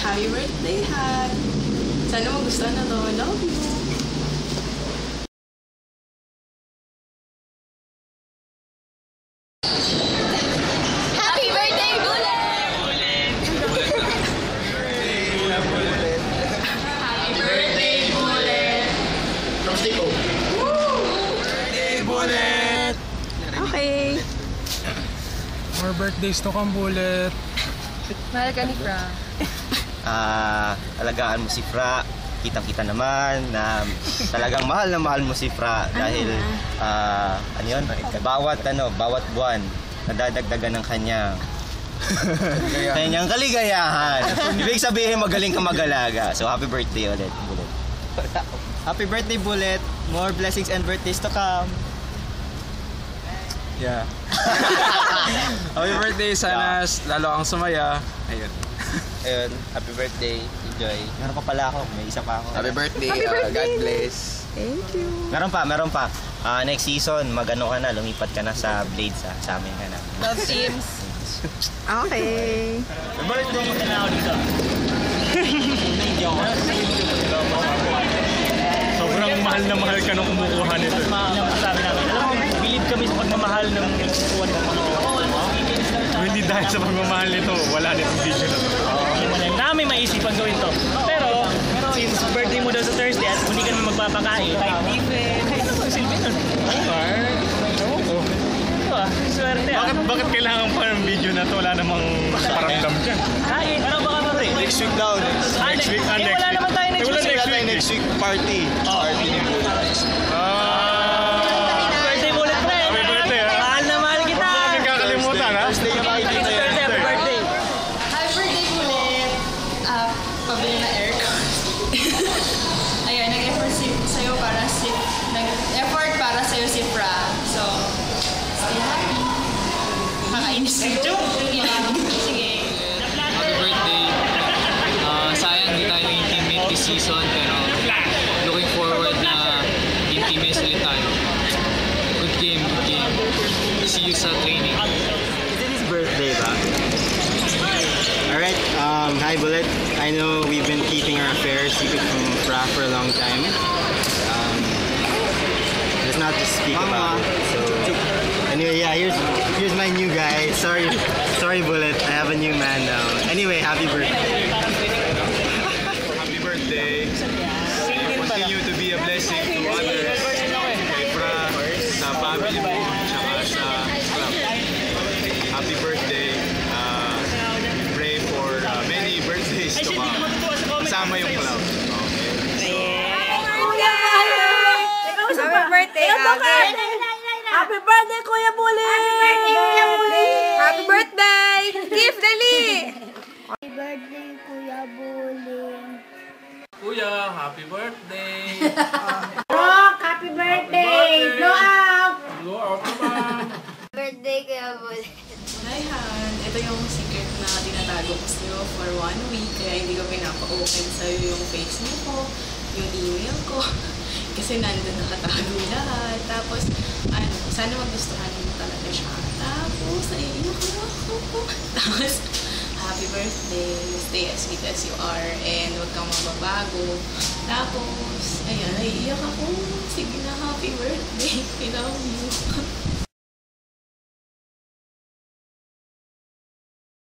Happy birthday, Han! Sana magustuhan na to. Love you! Happy birthday, Bullet! Happy birthday, Bullet! From Stico. Birthday, Bullet! Okay. More birthdays to come, Bullet. Mahal ka ni Fra. Alagaan mo si Fra. Kitang-kita naman na talagang mahal na mahal mo si Fra dahil ano yun? Bawat buwan nadadagdagan ng kanyang kaligayahan. Ibig sabihin magaling ka mag-alaga. So happy birthday ulit, Bullet. Happy birthday, Bullet. More blessings and birthdays to come. Yeah. Happy birthday, sana lalo kang sumaya. Ayun. Ayun, happy birthday. Enjoy. Meron pa pala ako, may isa pa ako. Happy birthday, God bless. Thank you. Meron pa. Next season, mag-ano ka na, lumipat ka na sa Blades sa amin ka na. Love teams. Okay. Happy birthday! Sobrang mahal na mahal ka nung kumukuha nito. Sabi namin, alam mo, believe kami sa pagmamahal ng kumukuha nito. Hindi dahil sa pagmamahal nito, wala nitong video na to. Namin maisipan gawin to. Pero, since birthday mo daw sa Thursday at hindi ka naman magpapakain, kahit different, ano ba silbi nun? Swerte ah. Bakit kailangan pa ng video na to? Wala namang paramdam dyan. Kain, ano ba ka ba rin? Next week daw. Next week. Wala naman tayo next week. Next week party. Party ni Bullet. Birthday Bullet, pre. Happy birthday, ha? Mahal na mahal kita. Huwag kami kakalimutan, ha? Happy birthday. Happy birthday, Bullet! Pabili na aircon. Ayun, nag-effort para sa'yo si Fra. So, stay happy. Makainis ka dyan. Sige. Happy birthday. Sayang di tayo intimate this season pero looking forward na intimate ulit tayo. Good game. See you sa training. Is it his birthday ba? Alright, hi Bullet. I know we've been keeping our affair secret from Fra for a long time. Let's not just speak about it. So, anyway, yeah, here's my new guy. Sorry Bullet, I have a new man now. Anyway, happy birthday. Happy birthday. Continue to be a blessing to others. Kay Fra, sa family mo, tsaka sa club. Happy birthday. Pray for many birthdays to come. Kasama yung club. Happy birthday, Happy birthday, Kuya Bullet! Happy birthday! Gift, dali! Happy birthday, Kuya Bullet! Kuya, happy birthday. Rock, happy birthday! Blow out! Blow out naman. Birthday, Kuya Bullet! Hi, Han. Ito yung secret na tinatago ko sa'yo for 1 week. Kaya hindi ko pinapa-open sa'yo yung Facebook ko, yung email ko. Kasi nandun nakatago lahat. Tapos, sana magustuhan mo talaga siya. Tapos, naiiyak na ako. Tapos, happy birthday. Stay as sweet as you are. And huwag kang magbabago. Tapos, ayan, naiiyak ako. Sige na, happy birthday. I love you.